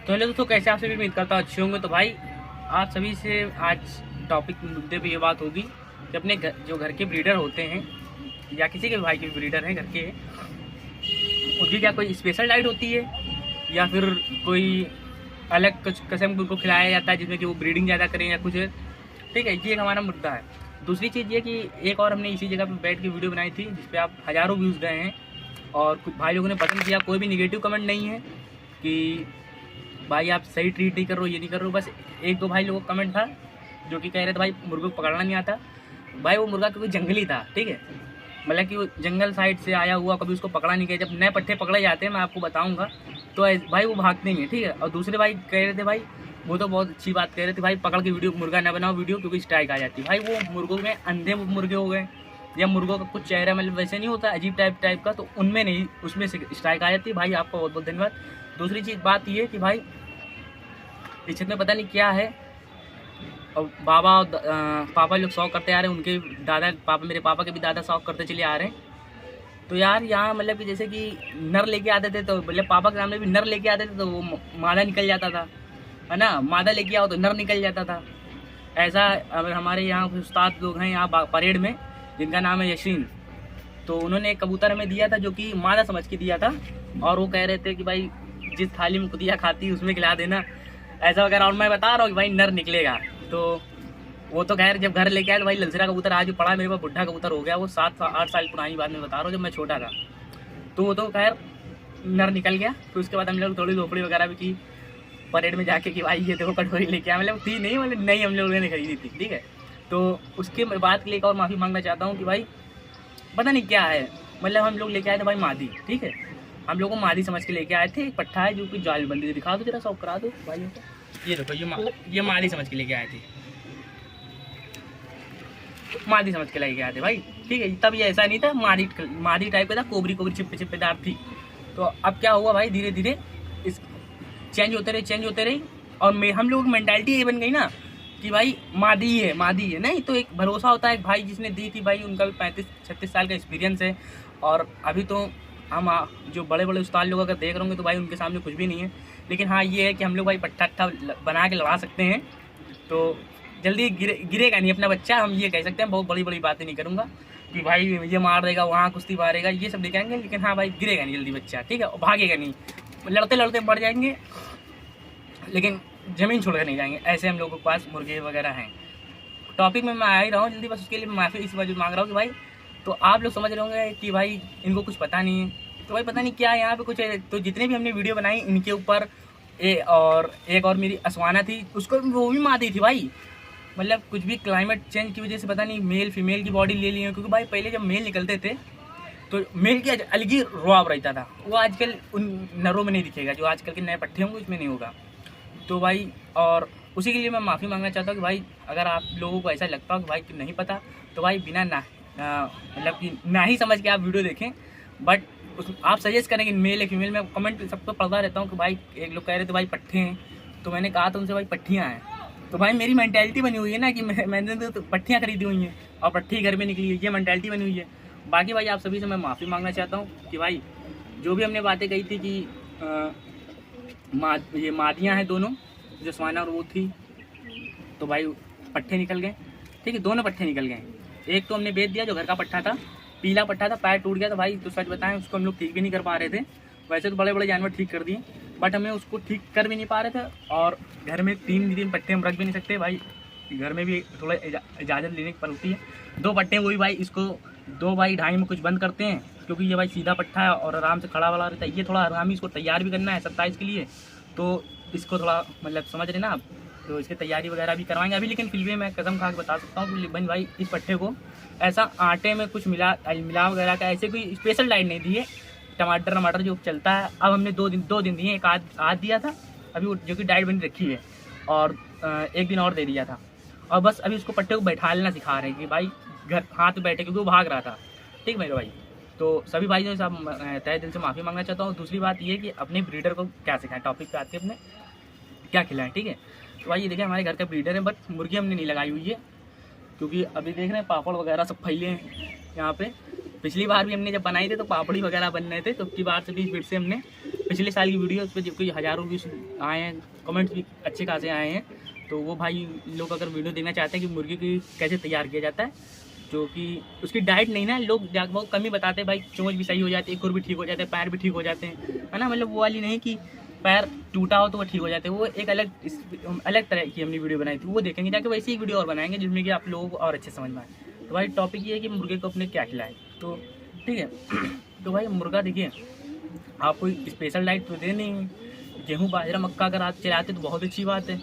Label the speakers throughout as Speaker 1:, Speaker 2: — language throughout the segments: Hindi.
Speaker 1: तो हेलो दोस्तों, कैसे आप सभी उम्मीद करता हूँ अच्छे होंगे। तो भाई आप सभी से आज टॉपिक मुद्दे पे ये बात होगी कि अपने जो घर के ब्रीडर होते हैं या किसी के भाई के ब्रीडर हैं घर के, उनकी क्या कोई स्पेशल डाइट होती है या फिर कोई अलग कुछ कसम उनको खिलाया जाता है जिसमें कि वो ब्रीडिंग ज़्यादा करें या कुछ है। ठीक है, ये एक हमारा मुद्दा है। दूसरी चीज़ ये कि एक और हमने इसी जगह पर बैठ के वीडियो बनाई थी जिस पर आप हज़ारों व्यूज़ गए हैं और कुछ भाई लोगों ने पसंद किया। कोई भी निगेटिव कमेंट नहीं है कि भाई आप सही ट्रीट नहीं कर रहे हो, ये नहीं कर रहे हो। बस एक दो भाई लोगों का कमेंट था जो कि कह रहे थे भाई मुर्गे को पकड़ना नहीं आता। भाई वो मुर्गा क्योंकि जंगली था, ठीक है, मतलब कि वो जंगल साइड से आया हुआ, कभी उसको पकड़ा नहीं गया। जब नए पट्टे पकड़े जाते हैं मैं आपको बताऊंगा तो भाई वो भागते नहीं है, ठीक है। और दूसरे भाई कह रहे थे भाई वो तो बहुत अच्छी बात कह रहे थे भाई पकड़ के वीडियो मुर्गा ना बनाओ वीडियो क्योंकि स्ट्राइक आ जाती है। भाई वो मुर्गों में अंधे मुर्गे हो गए या मुर्गों का कुछ चेहरा मतलब वैसे नहीं होता अजीब टाइप का, तो उनमें नहीं, उसमें से स्ट्राइक आ जाती है। भाई आपका बहुत बहुत धन्यवाद। दूसरी चीज़ बात ये कि भाई इस क्षेत्र में पता नहीं क्या है और बाबा और पापा लोग शौक करते आ रहे हैं, उनके दादा पापा मेरे पापा के भी दादा शौक करते चले आ रहे हैं। तो यार यहाँ मतलब कि जैसे कि नर लेके आते थे तो मतलब पापा के सामने भी नर लेके आते थे तो वो मादा निकल जाता था, है ना। मादा लेके आओ तो नर निकल जाता था। ऐसा अगर हमारे यहाँ उस्ताद लोग हैं यहाँ परेड में जिनका नाम है यशीन, तो उन्होंने एक कबूतर हमें दिया था जो कि मादा समझ के दिया था और वो कह रहे थे कि भाई जिस थाली में कुतिया खाती है उसमें खिला देना ऐसा वगैरह। और मैं बता रहा हूँ कि भाई नर निकलेगा। तो वो तो खैर जब घर लेके आए तो भाई ललसरा कबूतर आज पड़ा मेरे पास, बुढ़ा कबूतर हो गया वो 7-8 साल पुरानी बात मैं बता रहा हूँ जब मैं छोटा था। तो वो तो खैर नर निकल गया। तो उसके बाद हम लोग थोड़ी लोपड़ी वगैरह भी की परेड में जाके कि भाई ये देखो कटोरी लेके आया, मतलब थी नहीं, मतलब नहीं हम लोगों ने खरीदी थी, ठीक है। तो उसके बात के लिए एक और माफ़ी मांगना चाहता हूँ कि भाई पता नहीं क्या है, मतलब हम लोग लेके आए थे भाई मादी, ठीक है, हम लोग को मादी समझ के लेके आए थे। एक पट्टा है जो कि जाल बंदी थी, दिखा दो जरा शौक करा दो भाइयों को। ये देखो ये मादी समझ के लेके आए थे, मादी समझ के लेके आए थे भाई, ठीक है। तब ये ऐसा नहीं था, मादी टाइप का था, कोबरी चिप्पेदार थी। तो अब क्या हुआ भाई, धीरे धीरे इस चेंज होते रही और हम लोगों की मेंटालिटी ये बन गई ना कि भाई मादी है नहीं। तो एक भरोसा होता है, एक भाई जिसने दी थी भाई उनका भी 35-36 साल का एक्सपीरियंस है। और अभी तो हम जो बड़े बड़े उस्ताद लोग अगर देख रहे होंगे तो भाई उनके सामने कुछ भी नहीं है। लेकिन हाँ ये है कि हम लोग भाई पट्टा बना के लड़ा सकते हैं तो जल्दी गिरेगा नहीं अपना बच्चा, हम ये कह सकते हैं। बहुत बड़ी बड़ी बातें नहीं करूँगा कि भाई ये मार देगा वहाँ कुश्ती मारेगा ये सब दिखाएंगे, लेकिन हाँ भाई गिरेगा नहीं जल्दी बच्चा, ठीक है, और भागेगा नहीं, लड़ते लड़ते बढ़ जाएंगे लेकिन ज़मीन छोड़ कर नहीं जाएंगे। ऐसे हम लोगों के पास मुर्गे वगैरह हैं। टॉपिक में मैं आ ही रहा हूँ जल्दी, बस उसके लिए मैं माफ़ी इस वजह मांग रहा हूँ कि भाई तो आप लोग समझ रहे होंगे कि भाई इनको कुछ पता नहीं है। तो भाई पता नहीं क्या है यहाँ पे कुछ है। तो जितने भी हमने वीडियो बनाई इनके ऊपर और एक और मेरी असवाना थी, उसको वो भी मादी थी भाई। मतलब कुछ भी क्लाइमेट चेंज की वजह से पता नहीं मेल फीमेल की बॉडी ले ली है, क्योंकि भाई पहले जब मेल निकलते थे तो मेल की अलग ही रुआब रहता था, वो आजकल उन नरों में नहीं दिखेगा, जो आजकल के नए पट्टे होंगे उसमें नहीं होगा। तो भाई और उसी के लिए मैं माफ़ी मांगना चाहता हूँ कि भाई अगर आप लोगों को ऐसा लगता हो कि भाई कि नहीं पता तो भाई बिना मतलब कि ना ही समझ के आप वीडियो देखें। बट आप सजेस्ट करें कि मेल या फीमेल, मैं कमेंट सबको पढ़ता रहता हूँ कि भाई एक लोग कह रहे थे भाई पट्टे हैं, तो मैंने कहा तो उनसे भाई पट्टियाँ हैं। तो भाई मेरी मेंटालिटी बनी हुई है ना कि मैंने तो पट्टियाँ खरीदी हुई हैं और पट्टी घर में निकली है, ये मेंटालिटी बनी हुई है। बाकी भाई आप सभी से मैं माफ़ी मांगना चाहता हूँ कि भाई जो भी हमने बातें कही थी कि ये मादियाँ हैं दोनों, जो स्वाना और वो थी, तो भाई पट्टे निकल गए, ठीक है, दोनों पट्टे निकल गए। एक तो हमने बेच दिया जो घर का पट्टा था, पीला पट्टा था, पैर टूट गया था भाई। तो सच बताएं उसको हम लोग ठीक भी नहीं कर पा रहे थे। वैसे तो बड़े बड़े जानवर ठीक कर दिए बट हमें उसको ठीक कर भी नहीं पा रहे थे। और घर में 3 पट्टे हम रख भी नहीं सकते भाई, घर में भी थोड़ा इजाज़त लेने की पड़ती है। 2 पट्टे वही भाई, इसको 2 भाई 2.5 में कुछ बंद करते हैं क्योंकि ये भाई सीधा पट्टा है और आराम से खड़ा वाला रहता है। ये थोड़ा आरामी इसको तैयार भी करना है 27 के लिए, तो इसको थोड़ा मतलब समझ रहे ना आप, तो इसकी तैयारी वगैरह भी करवाएंगे अभी। लेकिन फिर भी मैं कसम खा के बता सकता हूँ कि बन भाई इस पट्टे को ऐसा आटे में कुछ मिला वगैरह का ऐसे कोई स्पेशल डाइट नहीं दी है। टमाटर जो चलता है, अब हमने 2 दिन दिए, एक आज दिया था अभी वो जो कि डाइट बनी रखी है, और 1 दिन और दे दिया था। और बस अभी उसको पट्टे को बैठा लेना सिखा रहे हैं कि भाई घर हाथ में बैठे, क्योंकि वो भाग रहा था, ठीक मेरे भाई। तो सभी भाइयों से तहे दिल से माफ़ी मांगना चाहता हूँ। दूसरी बात ये कि अपने ब्रीडर को क्या सिखाएं, टॉपिक पे आते अपने क्या खिलाएं, ठीक है। तो भाई ये देखिए हमारे घर का ब्रीडर है, बट मुर्गी हमने नहीं लगाई हुई है क्योंकि अभी देख रहे हैं पापड़ वगैरह सब फैले हैं यहाँ पे। पिछली बार भी हमने जब बनाए थे तो पापड़ी वगैरह बन रहे थे, तो अब की बार से भी फिर से हमने पिछले साल की वीडियो उस पर जो कोई हज़ारों व्यूज आए हैं, कमेंट्स भी अच्छे खासे आए हैं। तो वो भाई लोग अगर वीडियो देखना चाहते हैं कि मुर्गी की कैसे तैयार किया जाता है, जो कि उसकी डाइट नहीं ना, लोग बहुत कम ही बताते हैं भाई। चोंच भी सही हो जाती है, खुर भी ठीक हो जाते हैं, पैर भी ठीक हो जाते हैं, है ना। मतलब वो वाली नहीं कि पैर टूटा हो तो वो ठीक हो जाते हैं। वो एक अलग तरह की हमने वीडियो बनाई थी, वो देखेंगे जाके। वैसे ही वीडियो और बनाएंगे जिसमें कि आप लोगों को और अच्छे समझ में आए। तो भाई टॉपिक ये है कि मुर्गे को अपने क्या खिलाएं। तो ठीक है, तो भाई मुर्गा देखिए, आप कोई स्पेशल डाइट तो दे नहीं, गेहूँ बाजरा मक्का अगर आप चलाते तो बहुत अच्छी बात है।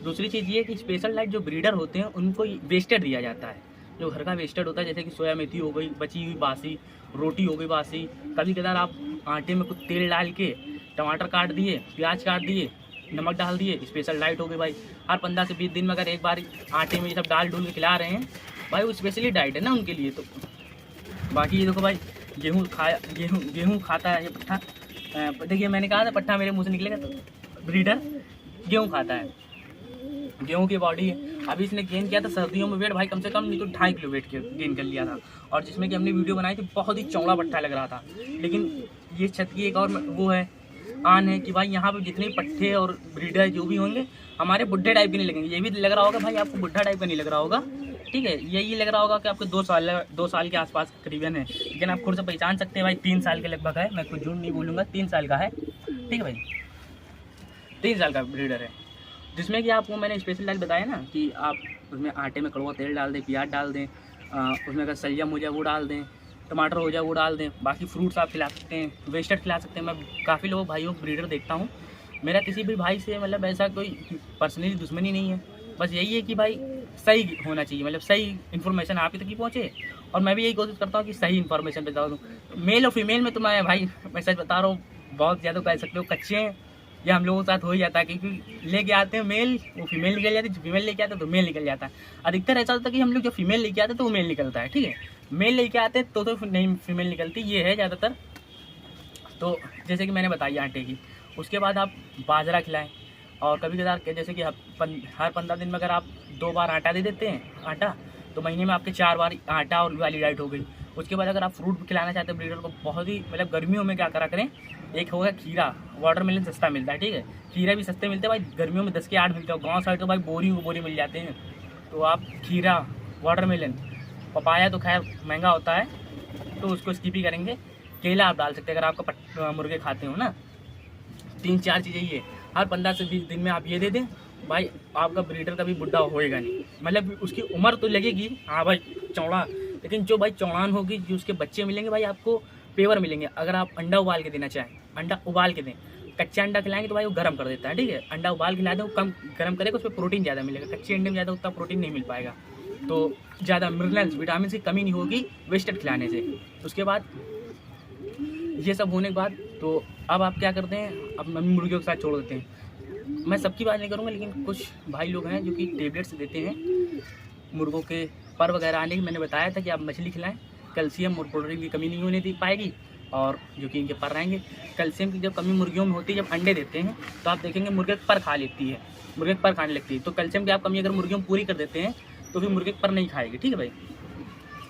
Speaker 1: दूसरी चीज़ ये है कि स्पेशल डाइट जो ब्रीडर होते हैं उनको वेस्टेड दिया जाता है, जो घर का वेस्टेड होता है, जैसे कि सोया मेथी हो गई, बची हुई बासी रोटी हो गई बासी। कभी कदार आप आटे में कुछ तेल डाल के टमाटर काट दिए, प्याज काट दिए, नमक डाल दिए, स्पेशल डाइट हो गई भाई। हर 15 से 20 दिन में अगर एक बार आटे में ये सब डाल डूल के खिला रहे हैं भाई, वो स्पेशली डाइट है ना उनके लिए। तो बाकी ये देखो भाई, गेहूँ खाता है ये पट्ठा। देखिए मैंने कहा था पट्ठा मेरे मुँह से निकलेगा, तो ब्रीडर गेहूँ खाता है, गेहूँ की बॉडी है। अभी इसने गेन किया था सर्दियों में वेट भाई, कम से कम नहीं तो 2.5 किलो वेट गेन कर लिया था। और जिसमें कि हमने वीडियो बनाई थी, बहुत ही चौड़ा पट्ठा लग रहा था। लेकिन ये छत की एक और वो है, आन है कि भाई यहाँ पे जितने पट्ठे और ब्रीडर जो भी होंगे हमारे बुढ़े टाइप के नहीं लगेंगे। ये भी लग रहा होगा भाई आपको, बुढ़ा टाइप का नहीं लग रहा होगा, ठीक है। यही लग रहा होगा कि आपको 2 साल के आसपास करीबन है। लेकिन आप खुद से पहचान सकते हैं भाई, 3 साल के लगभग है, मैं कुछ झूठ नहीं बोलूँगा, 3 साल का है, ठीक है भाई, 3 साल का ब्रीडर है। जिसमें कि आपको मैंने स्पेशल डाइट बताया ना कि आप उसमें आटे में कड़वा तेल डाल दें, प्याज डाल दें, उसमें अगर सलियम हो जाए वो डाल दें, टमाटर हो जाए वो डाल दें। बाकी फ्रूट्स आप खिला सकते हैं, वेस्टेड खिला सकते हैं। मैं काफ़ी लोगों भाइयों ब्रीडर देखता हूँ, मेरा किसी भी भाई से मतलब ऐसा कोई पर्सनली दुश्मनी नहीं है। बस यही है कि भाई सही होना चाहिए, मतलब सही इन्फॉर्मेशन आप ही तक ही पहुँचे। और मैं भी यही कोशिश करता हूँ कि सही इन्फॉर्मेशन बता दूँ। मेल और फीमेल में तो मैं भाई मैं सच बता रहा हूँ, बहुत ज़्यादा कह सकते हो कच्चे हैं। ये हम लोगों के साथ हो ही जाता है, क्योंकि लेके आते हैं मेल, वो फीमेल निकल जाती है, फीमेल लेके आते हैं तो मेल निकल जाता है। अधिकतर ऐसा होता है कि हम लोग जो फीमेल लेके आते हैं तो वो मेल निकलता है, ठीक है। मेल लेके आते हैं तो नहीं फीमेल निकलती, ये है ज़्यादातर। तो जैसे कि मैंने बताई आटे की, उसके बाद आप बाजरा खिलाएं। और कभी कदार जैसे कि हर 15 दिन में अगर आप 2 बार आटा दे देते हैं आटा, तो महीने में आपके 4 बार आटा और वाली डाइट हो गई। उसके बाद अगर आप फ्रूट खिलाना चाहते हैं ब्रीडर को, बहुत ही मतलब गर्मियों में क्या करा करें, एक होगा खीरा, वाटरमेलन सस्ता मिलता है, ठीक है। खीरा भी सस्ते मिलते हैं भाई, गर्मियों में 10 के 8 मिलते हैं। गाँव साइड तो भाई बोरी मिल जाते हैं। तो आप खीरा, वाटरमेलन, पपाया तो खैर महंगा होता है तो उसको स्किप ही करेंगे। केला आप डाल सकते हैं अगर आपका मुर्गे खाते हो ना। 3-4 चीज़ें ये हर 15 से 20 दिन में आप ये दे दें भाई, आपका ब्रीडर कभी बुढ़ा होएगा नहीं। मतलब उसकी उम्र तो लगेगी हाँ भाई चौड़ा, लेकिन जो भाई चौड़ान होगी, जो उसके बच्चे मिलेंगे भाई आपको पेवर मिलेंगे। अगर आप अंडा उबाल के देना चाहें, अंडा उबाल के दें। कच्चे अंडा खिलाएंगे तो भाई वो गर्म कर देता है, ठीक है। अंडा उबाल खिला दें, वो कम गर्म करेगा, उसमें प्रोटीन ज़्यादा मिलेगा। कच्चे अंडे में ज़्यादा उतना प्रोटीन नहीं मिल पाएगा, तो ज़्यादा मिनरल्स विटामिन की कमी नहीं होगी वेस्टेड खिलाने से। उसके बाद ये सब होने के बाद तो अब आप क्या करते हैं, अब मम्मी मुर्गियों के साथ छोड़ देते हैं। मैं सबकी बात नहीं करूँगा, लेकिन कुछ भाई लोग हैं जो कि टेबलेट्स देते हैं मुर्गों के पर वगैरह आने की। मैंने बताया था कि आप मछली खिलाएं, कैल्शियम और प्रोटीन की कमी नहीं होने दी पाएगी, और जो कि इनके पर रहेंगे। कैल्शियम की जब कमी मुर्गियों में होती है, जब अंडे देते हैं तो आप देखेंगे मुर्गे पर खा लेती है, मुर्गे पर खाने लगती है। तो कैल्शियम की आप कमी अगर मुर्गियों में पूरी कर देते हैं तो फिर मुर्गे पर नहीं खाएगी, ठीक है भाई।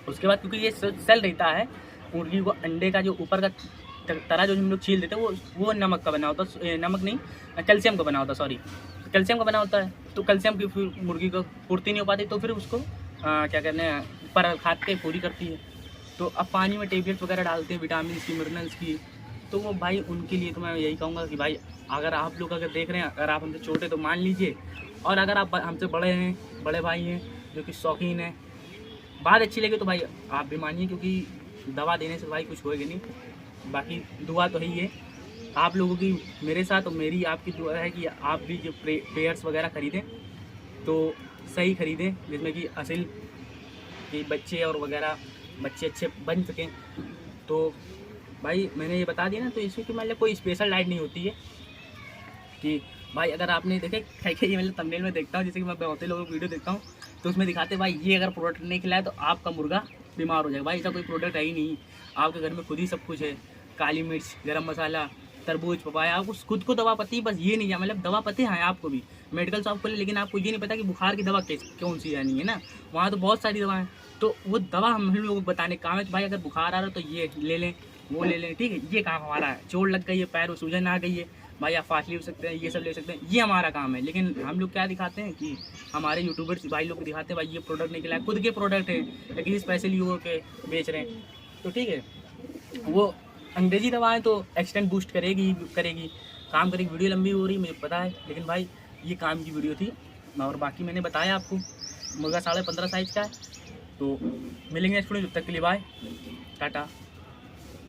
Speaker 1: उसके बाद क्योंकि ये सेल रहता है मुर्गी को, अंडे का जो ऊपर का तरह जो हम लोग छील देते हैं वो नमक का बना होता है, नमक नहीं कैल्शियम का बना होता है, सॉरी कैल्शियम का बना होता है। तो कैल्शियम की फिर मुर्गी को पूर्ति नहीं हो पाती, तो फिर उसको क्या कहते हैं पर खाद के पूरी करती है। तो अब पानी में टेबलेट्स वगैरह डालते हैं विटामिन की, मिनरल्स की। तो वो भाई उनके लिए तो मैं यही कहूँगा कि भाई अगर आप लोग अगर देख रहे हैं, अगर आप हमसे छोटे तो मान लीजिए, और अगर आप हमसे बड़े हैं, बड़े भाई हैं जो कि शौकीन हैं, बात अच्छी लगे तो भाई आप भी मानिए, क्योंकि दवा देने से भाई कुछ होएगा नहीं। बाकी दुआ तो है ही है आप लोगों की मेरे साथ, और मेरी आपकी दुआ है कि आप भी जो पेयर्स वगैरह ख़रीदें तो सही ख़रीदें, जिसमें कि असल के बच्चे और वगैरह बच्चे अच्छे बन सकें। तो भाई मैंने ये बता दिया ना, तो इसमें कि मतलब कोई स्पेशल डाइट नहीं होती है कि भाई अगर आपने देखे ये मतलब थंबनेल में देखता हूँ, जैसे कि मैं बहुत से लोगों को वीडियो देखता हूँ तो उसमें दिखाते भाई ये अगर प्रोडक्ट नहीं खिलाए तो आपका मुर्गा बीमार हो जाएगा। भाई ऐसा कोई प्रोडक्ट है ही नहीं, आपके घर में खुद ही सब कुछ है। काली मिर्च, गरम मसाला, तरबूज, पपाया, आपको खुद को दवा पती, बस ये नहीं है मतलब दवा पते हैं आपको भी, मेडिकल शॉप खोले, लेकिन आपको ये नहीं पता कि बुखार की दवा कौन सी आनी है ना। वहाँ तो बहुत सारी दवाएं, तो वो दवा हम लोगों को बताने काम है कि भाई अगर बुखार आ रहा है तो ये ले लें, वो ले लें, ठीक है। ये काम हमारा है। चोट लग गई है, पैर में सूजन आ गई है भाई, आप फासली हो सकते हैं, ये सब ले सकते हैं, ये हमारा काम है। लेकिन हम लोग क्या दिखाते हैं कि हमारे यूट्यूबर्स भाई लोग दिखाते हैं भाई ये प्रोडक्ट निकला है, खुद के प्रोडक्ट है, लेकिन पैसे लिए के बेच रहे हैं। तो ठीक है, वो अंग्रेजी दवाएं तो एक्सटेंट बूस्ट करेगी काम करेगी। वीडियो लंबी हो रही मुझे पता है, लेकिन भाई ये काम की वीडियो थी। और बाकी मैंने बताया आपको मुर्गा 15.5 साइज़ का है। तो मिलेंगे नेक्स्ट वीडियो, जब तक के लिए बाय, टाटा।